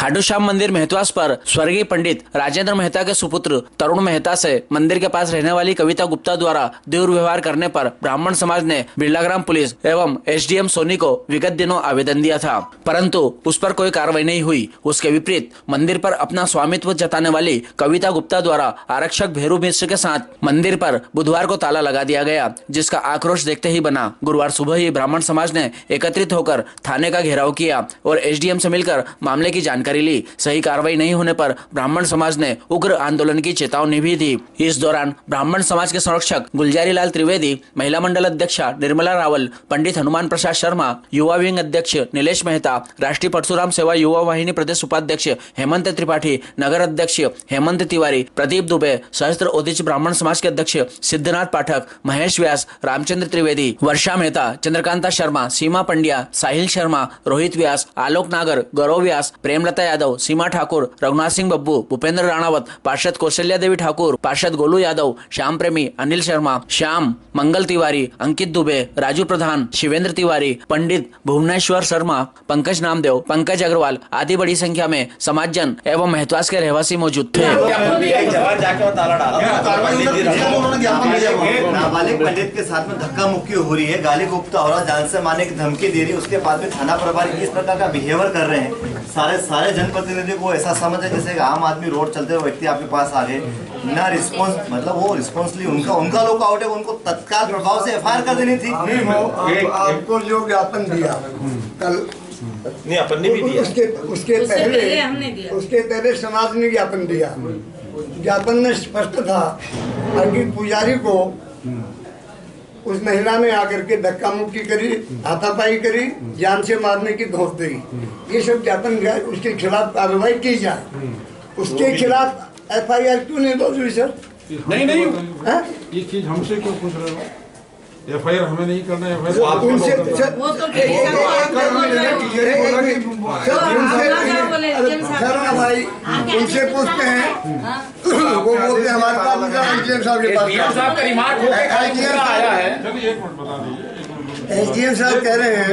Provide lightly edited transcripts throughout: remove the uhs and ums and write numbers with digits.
खाटू श्याम मंदिर मेहतवास पर स्वर्गीय पंडित राजेंद्र मेहता के सुपुत्र तरुण मेहता से मंदिर के पास रहने वाली कविता गुप्ता द्वारा दुर्व्यवहार करने पर ब्राह्मण समाज ने बिरलाग्राम पुलिस एवं एसडीएम सोनी को विगत दिनों आवेदन दिया था, परंतु उस पर कोई कार्रवाई नहीं हुई। उसके विपरीत मंदिर पर अपना स्वामित्व जताने वाली कविता गुप्ता द्वारा आरक्षक भेरू मिश्र के साथ मंदिर पर बुधवार को ताला लगा दिया गया, जिसका आक्रोश देखते ही बना। गुरुवार सुबह ही ब्राह्मण समाज ने एकत्रित होकर थाने का घेराव किया और एसडीएम से मिलकर मामले की जानकारी ली। सही कार्रवाई नहीं होने पर ब्राह्मण समाज ने उग्र आंदोलन की चेतावनी भी दी। इस दौरान ब्राह्मण समाज के संरक्षक गुलजारी लाल त्रिवेदी, महिला मंडल अध्यक्षा निर्मला रावल, पंडित हनुमान प्रसाद शर्मा, युवा विंग अध्यक्ष नीलेश मेहता, राष्ट्रीय परशुराम सेवा युवा वाहिनी प्रदेश उपाध्यक्ष हेमंत त्रिपाठी, नगर अध्यक्ष हेमंत तिवारी, प्रदीप दुबे, सहस्त्र ओदिच ब्राह्मण समाज के अध्यक्ष सिद्धनाथ पाठक, महेश व्यास, रामचंद्र त्रिवेदी, वर्षा मेहता, चंद्रकांता शर्मा, सीमा पंड्या, साहिल शर्मा, रोहित व्यास, आलोक नागर, गौरव व्यास, प्रेमलता यादव, सीमा ठाकुर, रघुनाथ सिंह बब्बू, भूपेंद्र राणावत, पार्षद कौशल्या देवी ठाकुर, पार्षद गोलू यादव, श्याम प्रेमी, अनिल शर्मा, श्याम, मंगल तिवारी, अंकित दुबे, राजू प्रधान, शिवेंद्र तिवारी, पंडित भुवनेश्वर शर्मा, पंकज नामदेव, पंकज अग्रवाल आदि बड़ी संख्या में समाजजन एवं मेहतवास के रहवासी मौजूद थे। नाबालिग पंडित के साथ में धक्का मुक्की हो रही है, गाली गुप्ता हो रहा, जान से मारने की धमकी दे रही है। उसके बाद में थाना प्रभारी किस प्रकार का बिहेवियर कर रहे हैं। सारे जनप्रतिनिधि को ऐसा समझ है जैसे आम आदमी रोड चलते हुए व्यक्ति आपके पास आ गए, ना रिस्पॉन्स, मतलब वो रिस्पॉन्सली उनका लोग आउट है, उनको तत्काल प्रभाव से एफआईआर कर देनी थी। आपको जो ज्ञापन दिया कल, नहीं अपन ने भी दिया, उसके पहले समाज ने ज्ञापन दिया। ज्ञापन में स्पष्ट था कि पुजारी को उस महिला ने आकर के धक्का मुक्की करी, हाथापाई करी, जान से मारने की धमकी दी। ये सब ज्ञापन उसके खिलाफ कार्रवाई की जाए। उसके खिलाफ एफआईआर क्यों नहीं दो सर? नहीं ये चीज हमसे क्यों पूछ रहे हो? एफआईआर हमें नहीं करना है। उनसे पूछते हैं, वो बोलते हैं हमारे पास एसडीएम साहब के पास का रिमार्क आया है। चलिए एक मिनट बता दीजिए। एसडीएम साहब कह रहे हैं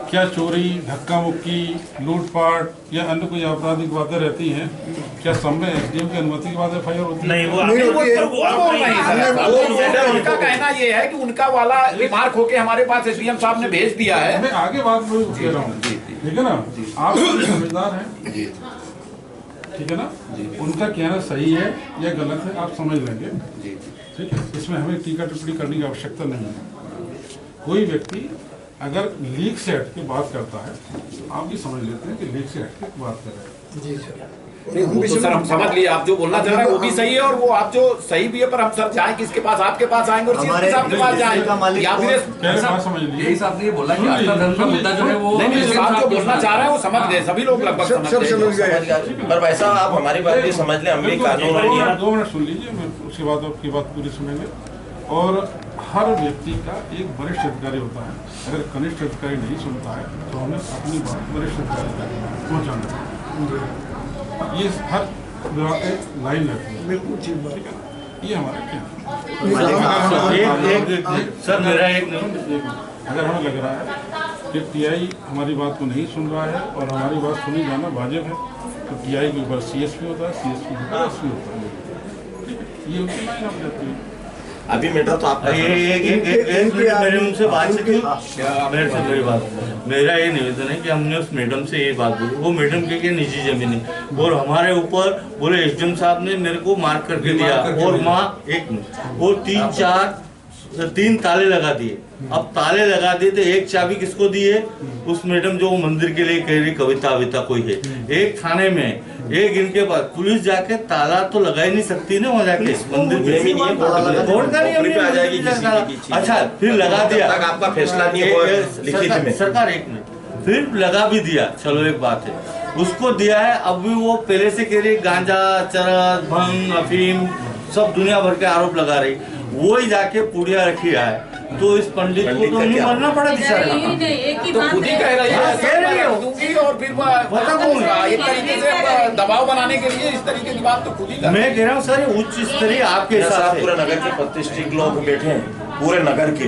क्या चोरी, धक्का मुक्की, लूटपाट या अन्य कोई आपराधिक बातें रहती हैं, क्या सब में एसडीएम की अनुमति के बाद एफआईआर होती है? नहीं, उनका कहना ये है कि उनका वाला रिमार्क होके हमारे पास एसडीएम साहब ने भेज दिया है। मैं आगे बात कह रहा हूँ, ठीक है ना? आप समझदार हैं, ठीक है ना? उनका कहना सही है या गलत है आप समझ लेंगे, ठीक है? इसमें हमें टीका टिप्पणी करने की आवश्यकता नहीं है। कोई व्यक्ति अगर लीक से हट के बात करता है, आप भी समझ लेते हैं कि लीक से हट के बात कर रहे हैं। जी सर, तो सर हम समझ लिए, आप जो बोलना चाह रहे हैं वो भी सही है और वो आप जो सही भी है, पर हम सर जाएं किसके पास? आपके पास आएंगे और सीएम साहब के पास जाएंगे या फिर समझ लीजिए। यही साहब ने ये बोला कि आस्था धर्म का मुद्दा जो है वो आप जो बोलना चाह रहे हैं वो समझ गए, सभी लोग लगभग समझ गए। पर वैसा आप हमारी बात भी समझ लें, हम भी कानून। 2 मिनट सुन लीजिए, मैं उसके बाद आपकी बात पूरी सुनेंगे। और हर व्यक्ति का एक वरिष्ठ अधिकारी होता है, अगर कनिष्ठ अधिकारी नहीं सुनता है तो हमें अपनी बात वरिष्ठ अधिकारी तक पहुँचाना है। ये हर विभाग की लाइन रहती है, बिल्कुल ठीक है। ये हमारा क्या सर मेरा अगर हमें लग रहा है कि टीआई हमारी बात को नहीं सुन रहा है और हमारी बात सुनी जाना वाजिब है, तो टीआई के ऊपर सीएसपी होता है, सीएसपी के ऊपर एसपी होता है। ये उनकी लाइन आप जाती है। अभी मेरा तो आपका मेरे उनसे बात मेरी बात, मेरा ये निवेदन है कि हमने उस मैडम से ये बात बोली, वो मैडम के निजी जमीन है और हमारे ऊपर बोले एसडीएम साहब ने मेरे को मार्क करके दिया और माँ एक मिनट वो 3 ताले लगा दिए। अब ताले लगा दिए तो एक चाबी किसको दी है? उस मैडम जो मंदिर के लिए कह रही कविता कोई है, एक थाने में, एक इनके पास। पुलिस जाके ताला तो लगा ही नहीं सकती ना वहाँ जाके मंदिर में। अच्छा फिर लगा दिया, आपका फैसला नहीं है लिखित में सरकार, एक मिनट, फिर लगा भी दिया, चलो एक बात है, उसको दिया है। अब भी वो पहले से कह रही गांजा, चरस, भंग, अफीम सब दुनिया भर के आरोप लगा रही, वो ही जाके पुड़िया रखी है। तो इस पंडित को तो नहीं मरना पड़ा बेचारा। तो खुद ही कह रही है दूंगी और फिर एक तरीके से दबाव बनाने के लिए इस तरीके की बात तो खुद ही। मैं कह रहा हूँ सर उच्च स्तरीय आपके साथ पूरे नगर के 25 लोग बैठे हैं, पूरे नगर के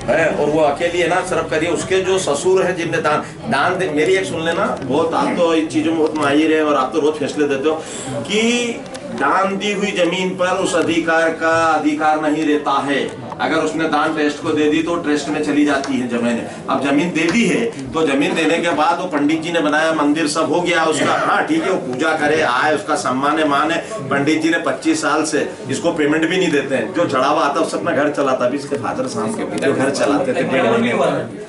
है और वो अकेली है ना सर्व करिए। उसके जो ससुर है जिनने दान मेरी एक सुन लेना, बहुत आप तो इन चीजों में बहुत माहिर है और आप तो रोज फैसले देते हो कि दान दी हुई जमीन पर उस अधिकार का अधिकार नहीं रहता है। अगर उसने दान ट्रस्ट को दे दी तो ट्रस्ट में चली जाती है जमीन। अब जमीन दे दी है तो जमीन देने के बाद वो पंडित जी ने बनाया मंदिर सब हो गया उसका, हाँ ठीक है, वो पूजा करे आए, उसका सम्मान है मान है। पंडित जी ने 25 साल से इसको पेमेंट भी नहीं देते हैं, जो चढ़ावा आता है उससे अपना घर चलाता। अभी इसके फादर साहब के जो घर चलाते थे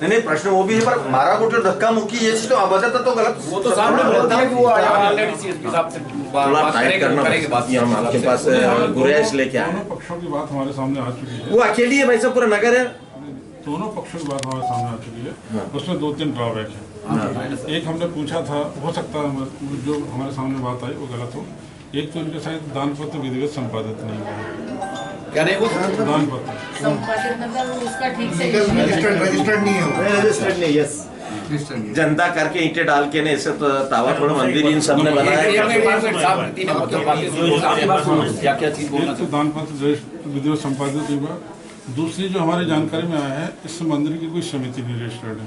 नहीं प्रश्न वो भी है, पर मारा को जो धक्का मुक्की ये चीज तो आवाज़ तो गलत, वो तो सामने बोलता है कि वो ऑलरेडी सीएसपी साहब से बात करेंगे बात। हम आपके पास गुरेज लेके आए। दोनों पक्षों की बात हमारे सामने आ चुकी है। वो अकेली है भाई साहब, पूरा नगर है। दोनों पक्षों की बात हमारे सामने आ चुकी है। उसमें 2-3 ड्रॉबैक है। एक हमने पूछा था, हो सकता है जो हमारे सामने बात आई वो गलत हो। एक तो इनके शायद दान पत्र विधिवत संपादित नहीं हुआ है। क्या नहीं वो दान पत्र संपादित मतलब उसका ठीक से रजिस्टर्ड नहीं है, रजिस्टर्ड नहीं, यस जनता करके ईंटें डाल के ने ऐसे तो तावा थोड़ा मंदिर इन सब ने बनाया। क्या चीज बोलना एक तो दान पत्र विधिवत संपादित नहीं हुआ। दूसरी जो हमारी जानकारी में आया है, इस मंदिर की कोई समिति नहीं रजिस्टर्ड है।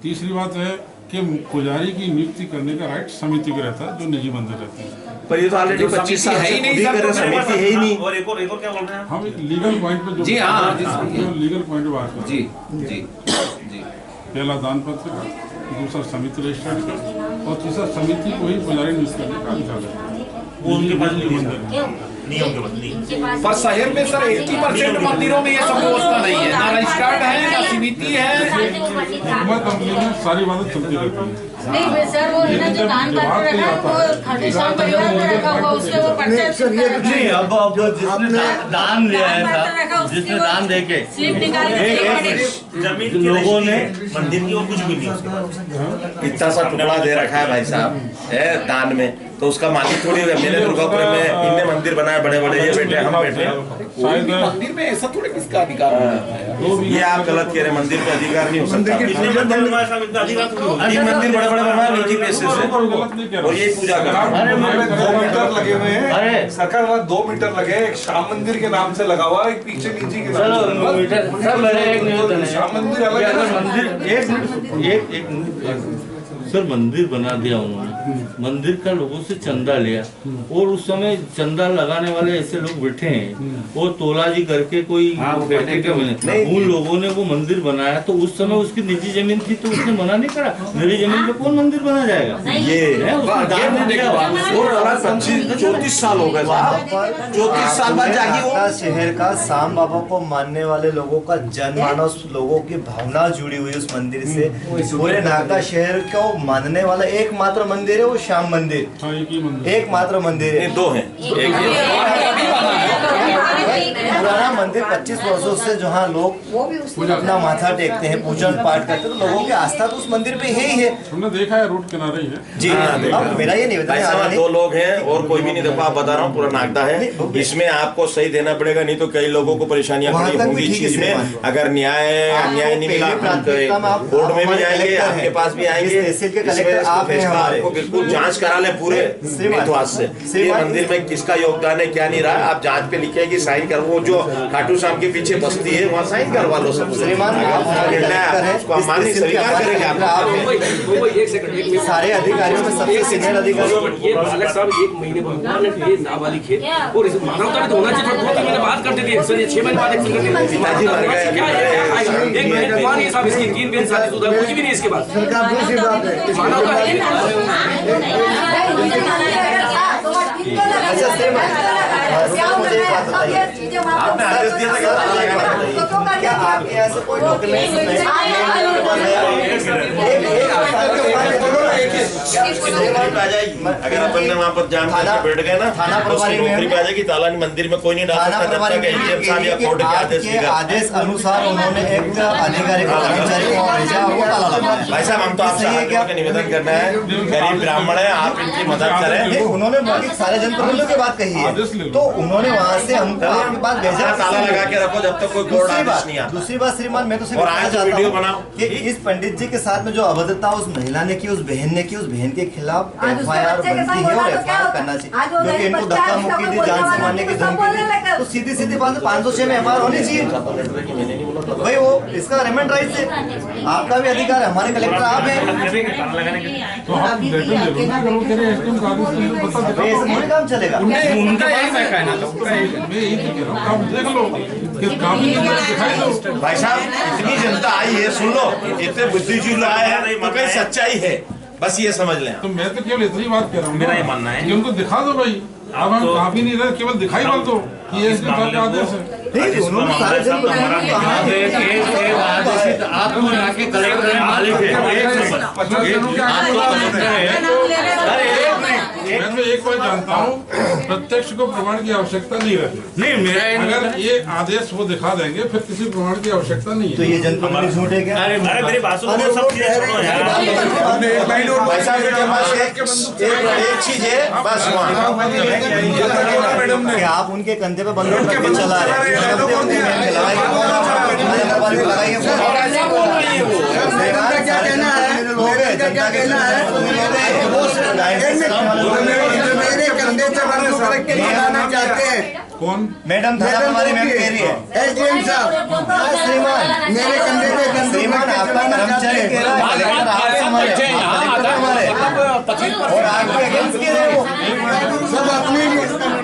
तीसरी बात है कि पुजारी की नियुक्ति करने का राइट समिति को रहता है जो निजी मंदिर रहते हैं। पर ये तो ऑलरेडी 25 साल से खुद ही कर रहे, समिति है ही नहीं। और एक और क्या बोल रहे हैं हम लीगल पॉइंट पे जी हाँ जो लीगल पॉइंट पे बात कर जी जी जी। पहला दान पत्र का, दूसरा समिति रजिस्टर्ड का और तीसरा समिति को ही पुजारी नियुक्त करने का अधिकार है। वो उनके पास नियम के बदली। पर शहर में सर 80% मंदिरों में ये सब व्यवस्था नहीं है, ना रजिस्टर्ड है ना समिति है। कंपनी में सारी बातें चलती रहती है। नहीं सर, वो है ना जो दान पत्र रखा है वो खाटू श्याम परिवार में रखा हुआ, उसके वो पर्चा नहीं अब जो जिसने दान दिया है साहब, जिसने दान दे के स्लिप निकाल के जमीन लोगों ने मंदिर की और कुछ भी नहीं उसके बाद इतना सा टुकड़ा दे रखा है भाई साहब है दान में, तो उसका मालिक थोड़ी है। मैंने दुर्गापुर में इनने मंदिर बनाए बड़े बड़े, ये बैठे हम बैठे। मंदिर में ऐसा थोड़े किसका अधिकार है? ये आप गलत कह रहे हैं, मंदिर पे अधिकार नहीं हो सकता। मंदिर बड़े बड़े बनवाए निजी पैसे से और यही पूजा कर 2 मीटर लगे हुए हैं। अरे सरकार 2 मीटर लगे, एक श्याम मंदिर के नाम से लगा हुआ, एक पीछे निजी के श्याम मंदिर अलग मंदिर एक सर मंदिर बना दिया उन्होंने, मंदिर का लोगों से चंदा लिया और उस समय चंदा लगाने वाले ऐसे लोग बैठे हैं वो तोलाजी करके कोई उन लोगों ने वो मंदिर बनाया। तो उस समय उसकी निजी जमीन थी तो उसने मना नहीं करा। मेरी जमीन पे कौन मंदिर बना जाएगा? ये है 34 साल हो गए, 34 साल बाद जागी वो। शहर का श्याम बाबा को मानने वाले लोगों का जनमानस, लोगों की भावना जुड़ी हुई उस मंदिर से। पूरे नागदा शहर को मानने वाला एकमात्र मंदिर है वो श्याम मंदिर, एकमात्र मंदिर है। 2 हैं, पुराना मंदिर 25 वर्षों से जहाँ लोग अपना माथा टेकते हैं, पूजन पाठ करते हैं, तो लोगों की आस्था तो उस मंदिर पे ही है। हमने देखा है रोड किनारे ही है जी हाँ, मेरा ये निवेदन है। 2 लोग हैं और कोई भी नहीं। देखो आप बता रहा हूँ पूरा नागदा है, इसमें आपको सही देना पड़ेगा, नहीं तो कई लोगों को परेशानियां खड़ी होंगी चीज में। अगर न्याय नहीं मिला कोर्ट में भी जाएंगे, आपके पास भी आएंगे। आपको बिल्कुल जांच करा ले पूरे विश्वास से ये मंदिर में किसका योगदान है क्या नहीं रहा। आप जांच पे लिखेगी साइन कर, वो जो खाटू श्याम के पीछे बस्ती है वहाँ साइन करवा लो सब। उसको हम मानने स्वीकार करेंगे। सारे अधिकारियों में सबसे सीनियर अधिकारी ये बालक साहब 1 महीने बाद ये नाबालिग है और इस मानवता तो होना चाहिए। 2 महीने बाद करते थे सर, ये 6 महीने बाद एक्शन करते थे। पिताजी मर गए, क्या है 1 महीने बाद ये सब इसकी 3 दिन शादीशुदा कुछ भी नहीं इसके बाद सरकार दूसरी बात है। अच्छा सेम मुझे एक बात बताइए, आपने आदेश दिया था क्या आपके यहाँ से कोई डॉक्यूमेंट आ जाएगी? अगर अपन ने वहाँ पर जाम करके बैठ गए ना, थाना तो उसकी नौकरी पे आ जाएगी। ताला मंदिर में कोई नहीं डाल सकता जब तक एसडीएम साहब या कोर्ट के आदेश आदेश अनुसार उन्होंने एक अधिकारी को कर्मचारी को भेजा और वो ताला भाई साहब हम तो आपसे हाथ जोड़ के निवेदन करना है, गरीब ब्राह्मण है, आप इनकी मदद करें। उन्होंने बाकी सारे जनप्रतिनिधियों की बात कही है, तो उन्होंने वहाँ से हमको आपके पास भेजा, ताला लगा के रखो जब तक कोई कोर्ट आदेश नहीं आता। दूसरी बात श्रीमान, मैं तो सिर्फ और आज कहना वीडियो चाहता बनाओ हूं कि इस पंडित जी के साथ में जो अभद्रता उस महिला ने की, उस बहन ने की, उस बहन के खिलाफ FIR बनती है और FIR करना चाहिए, क्योंकि इनको धक्का मुक्की दी, जान से मारने की धमकी दी, तो सीधी सीधी बात 506 में FIR होनी चाहिए भाई। वो इसका रिमांड राइट है, आपका भी अधिकार है, हमारे कलेक्टर आप हैं, तो आप लेटर दे दो ना, अगर वो कह रहे हैं SDM का आदेश नहीं है, बता दो, ऐसे थोड़ी काम चलेगा। मैं यही तो कह रहा हूँ, आप देख लो कि काफी दिखाई दो। भाई साहब इतनी जनता आई है, सुन लो, इतने बुद्धिजीवी आए हैं तो कहीं सच्चाई है, बस ये समझ लें। तो मैं तो केवल इतनी बात कह रहा हूँ, मेरा ये मानना है कि उनको दिखा दो भाई, अब हम काफी नहीं रहे, केवल दिखाई मत दो कि ये SDM साहब का आदेश है। नहीं, उन्होंने सारे जनप्रतिनिधियों को कहा मैं तो एक बात जानता हूँ, प्रत्यक्ष को प्रमाण की आवश्यकता नहीं रहती। नहीं मेरा अगर ये आदेश वो दिखा देंगे, फिर किसी प्रमाण की आवश्यकता नहीं है। तो ये जनप्रतिनिधि झूठ है क्या? अरे मेरी बात सुनो, सब चीजें सुनो यार। भाई साहब के पास एक चीज है बस, कि आप उनके कंधे पे बंदूक रख के चला रहे हैं, क्या कहना है, क्या कहना है, मेरे कंधे पे बंदूक रख के चलाना चाहते हैं। कौन? मैडम हमारी मैम कह रही है, SDM साहब श्रीमान, मेरे कंधे पे बंदूक आपका कर्मचारी कह रहा है, कलेक्टर आप हमारे और आपके अगेंस्ट कह रहे हो, सब अपनी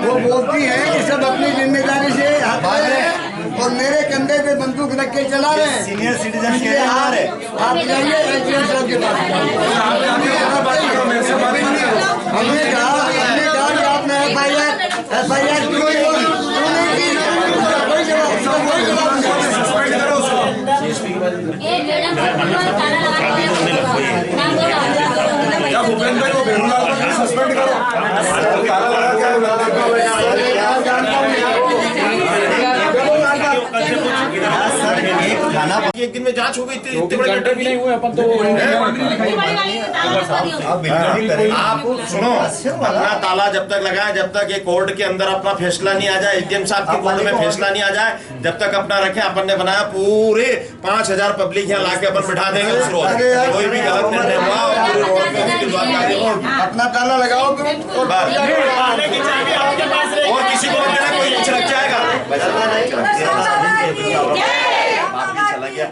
वो बोलती है कि सब अपनी जिम्मेदारी से भाग रहे हैं और मेरे कंधे पे बंदूक रख के चला रहे हैं। सीनियर सिटीजन के आप जाइए SDM साहब के पास, हमने कहा कि आपने FIR क्यों नहीं की, कोई जवाब क्या भूपेंद्र को बेहुलाल को सस्पेंड करो, एक दिन में जांच हो गई थी, इतने बड़े घंटे भी नहीं हुए अपन तो। आप सुनो, अपना ताला जब तक लगाए, जब तक ये कोर्ट के अंदर अपना फैसला नहीं आ जाए, SDM साहब के कोर्ट में फैसला नहीं आ जाए, जब तक अपना रखे, अपन ने बनाया पूरे 5000 पब्लिक यहाँ लाके अपन बिठा देंगे उस रोड, कोई भी गलत निर्णय हुआ और पूरे रोड पे उसकी जवाबदारी होगी। अपना ताला लगाओ तुम और किसी को मत देना, कोई कुछ रख जाएगा। चला गया,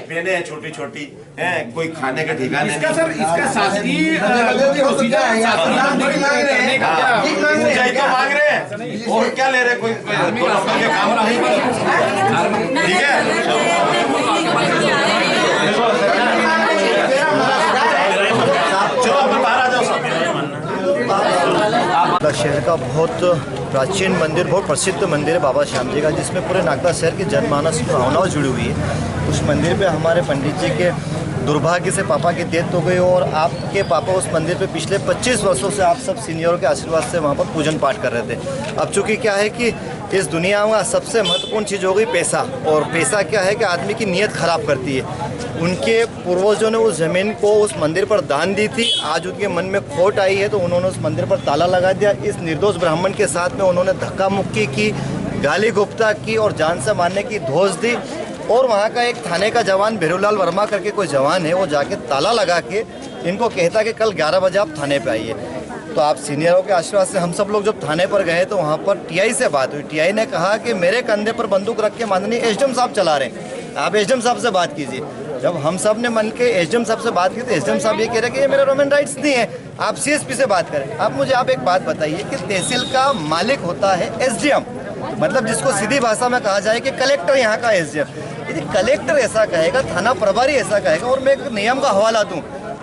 बहने हैं छोटी छोटी हैं, कोई खाने का ठिकाने इसका सर, इसका शासकीय मांग रहे हैं और क्या ले रहे, कोई काम नहीं, ठीक है। चलो अपन बाहर आ जाओ नागदा शहर का बहुत प्राचीन मंदिर, बहुत प्रसिद्ध मंदिर है बाबा श्याम जी का, जिसमें पूरे नागदा शहर की जनमानस की भावनाएं जुड़ी हुई है। उस मंदिर पे हमारे पंडित जी के दुर्भाग्य से पापा की डेथ हो गई और आपके पापा उस मंदिर पे पिछले 25 वर्षों से आप सब सीनियरों के आशीर्वाद से वहाँ पर पूजन पाठ कर रहे थे। अब चूँकि क्या है कि इस दुनिया में सबसे महत्वपूर्ण चीज़ हो गई पैसा, और पैसा क्या है कि आदमी की नीयत ख़राब करती है। उनके पूर्वजों ने उस ज़मीन को उस मंदिर पर दान दी थी, आज उनके मन में खोट आई है तो उन्होंने उस मंदिर पर ताला लगा दिया। इस निर्दोष ब्राह्मण के साथ में उन्होंने धक्का मुक्की की, गाली गुप्ता की और जान से मारने की धोस दी। और वहाँ का एक थाने का जवान भेरूलाल वर्मा करके कोई जवान है, वो जाके ताला लगा के इनको कहता कि कल 11 बजे आप थाने पे आइए। तो आप सीनियरों के आशीर्वाद से हम सब लोग जब थाने पर गए तो वहाँ पर TI से बात हुई। TI ने कहा कि मेरे कंधे पर बंदूक रख के माननीय SDM साहब चला रहे हैं, आप SDM साहब से बात कीजिए। जब हम सब ने मन के SDM साहब से बात की तो SDM साहब ये कह रहे कि ये मेरा ह्यूमन राइट्स नहीं है, आप CSP से बात करें। आप एक बात बताइए कि तहसील का मालिक होता है SDM, मतलब जिसको सीधी भाषा में कहा जाए कि कलेक्टर यहाँ का SDM। यदि कलेक्टर ऐसा कहेगा, थाना प्रभारी ऐसा कहेगा, और मैं एक नियम का हवाला दूं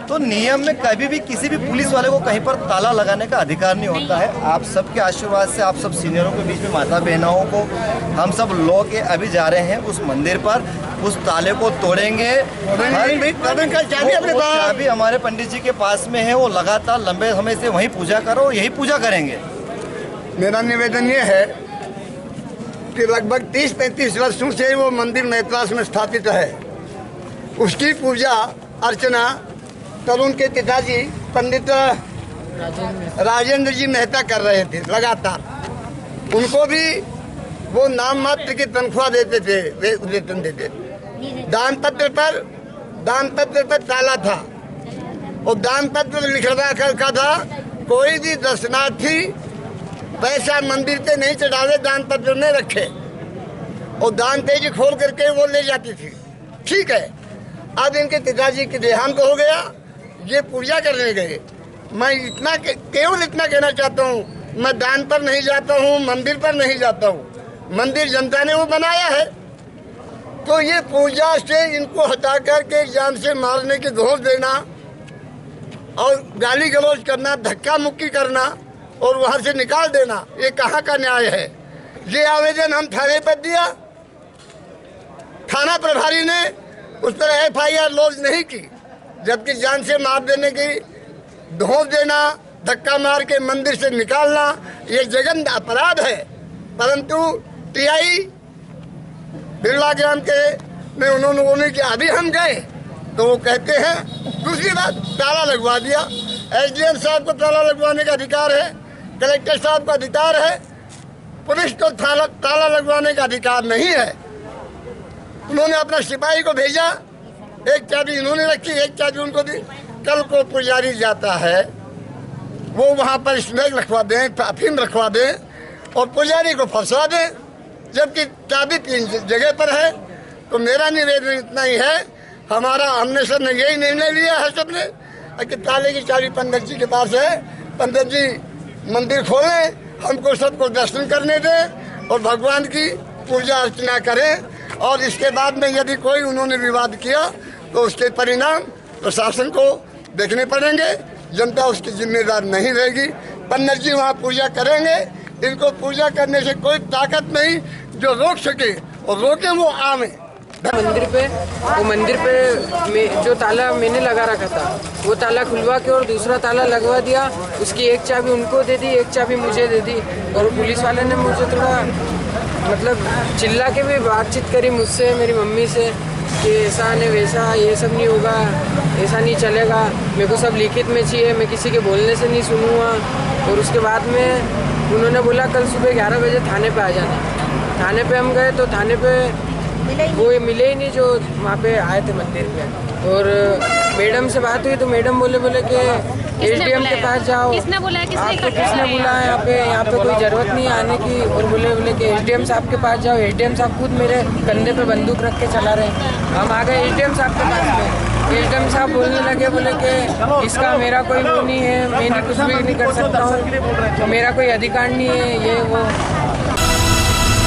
तो नियम में कभी भी किसी भी पुलिस वाले को कहीं पर ताला लगाने का अधिकार नहीं होता है। आप सबके आशीर्वाद से, आप सब सीनियरों के बीच में माता बहनों को हम सब लोग के अभी जा रहे हैं उस मंदिर पर, उस ताले को तोड़ेंगे। चाबी हमारे पंडित जी के पास में है, वो लगातार लंबे समय से वहीं पूजा करो, यही पूजा करेंगे। मेरा निवेदन ये है कि लगभग 30-35 वर्षों से वो मंदिर मैत्रास में स्थापित है, उसकी पूजा अर्चना, तरुण के पिताजी पंडित राजेंद्र जी मेहता कर रहे थे लगातार। उनको भी वो नाम मात्र की तनख्वाह देते थे, वेतन देते थे। दान पत्र पर ताला था और दान पत्र लिखवा कर था कोई भी दर्शनार्थी पैसा मंदिर पे नहीं चढ़ावे, दान पत्र में रखे और दान पेज खोल करके वो ले जाती थी। ठीक है, अब इनके पिताजी के देहांत हो गया, ये पूजा करने गए। मैं केवल इतना कहना चाहता हूँ, मैं दान पर नहीं जाता हूँ, मंदिर पर नहीं जाता हूँ, मंदिर जनता ने वो बनाया है। तो ये पूजा से इनको हटा करके जान से मारने की धोख देना और गाली गलौज करना, धक्का मुक्की करना और वहाँ से निकाल देना, ये कहाँ का न्याय है? ये आवेदन हम थाने पर दिया, थाना प्रभारी ने उस पर FIR लॉन्च नहीं की, जबकि जान से मार देने की धोख देना, धक्का मार के मंदिर से निकालना ये जघन्य अपराध है। परंतु TI बिरला ग्राम के में उन्होंने कि अभी हम गए तो वो कहते हैं, दूसरी बात ताला लगवा दिया। SDM साहब को ताला लगवाने का अधिकार है, कलेक्टर साहब का अधिकार है, पुलिस को ताला लगवाने का अधिकार नहीं है। उन्होंने अपना सिपाही को भेजा, एक चाबी इन्होंने रखी, एक चाबी उनको दी। कल को पुजारी जाता है, वो वहाँ पर स्मैक रखवा दें, अफीम रखवा दें और पुजारी को फंसा दें, जबकि चाबी 3 जगह पर है। तो मेरा निवेदन इतना ही है, हमने सबने यही निर्णय लिया है सबने कि ताले की चाबी पंडित जी के पास है, पंडित जी मंदिर खोलें, हमको सबको दर्शन करने दें और भगवान की पूजा अर्चना करें। और इसके बाद में यदि कोई उन्होंने विवाद किया तो उसके परिणाम प्रशासन को देखने पड़ेंगे, जनता उसकी जिम्मेदार नहीं रहेगी। पंडित जी वहाँ पूजा करेंगे, इनको पूजा करने से कोई ताकत नहीं जो रोक सके, और रोके वो आवे। मंदिर पे जो ताला मैंने लगा रखा था वो ताला खुलवा के और दूसरा ताला लगवा दिया। उसकी एक चाबी उनको दे दी, एक चाबी मुझे दे दी। और पुलिस वाले ने मुझे थोड़ा मतलब चिल्ला के भी बातचीत करी मुझसे, मेरी मम्मी से, कि ऐसा नहीं वैसा, ये सब नहीं होगा, ऐसा नहीं चलेगा, मेरे को सब लिखित में चाहिए, मैं किसी के बोलने से नहीं सुनूँगा। और उसके बाद में उन्होंने बोला कल सुबह 11 बजे थाने पे आ जाना। थाने पे हम गए तो थाने पे वो मिले ही नहीं जो वहाँ पे आए थे मंदिर पे। और मैडम से बात हुई तो मैडम बोले कि SDM के पास जाओ। किसने बोला है? आपको किसने बोला है? यहाँ पे कोई ज़रूरत नहीं आने की। और बोले कि SDM साहब के पास जाओ। SDM साहब खुद मेरे कंधे पे बंदूक रख के चला रहे। हम आ गए SDM साहब के पास में। SDM साहब बोलने लगे, बोले कि इसका मेरा कोई वो नहीं है, मैं कुछ भी नहीं कर सकता हूँ, मेरा कोई अधिकार नहीं है, ये वो।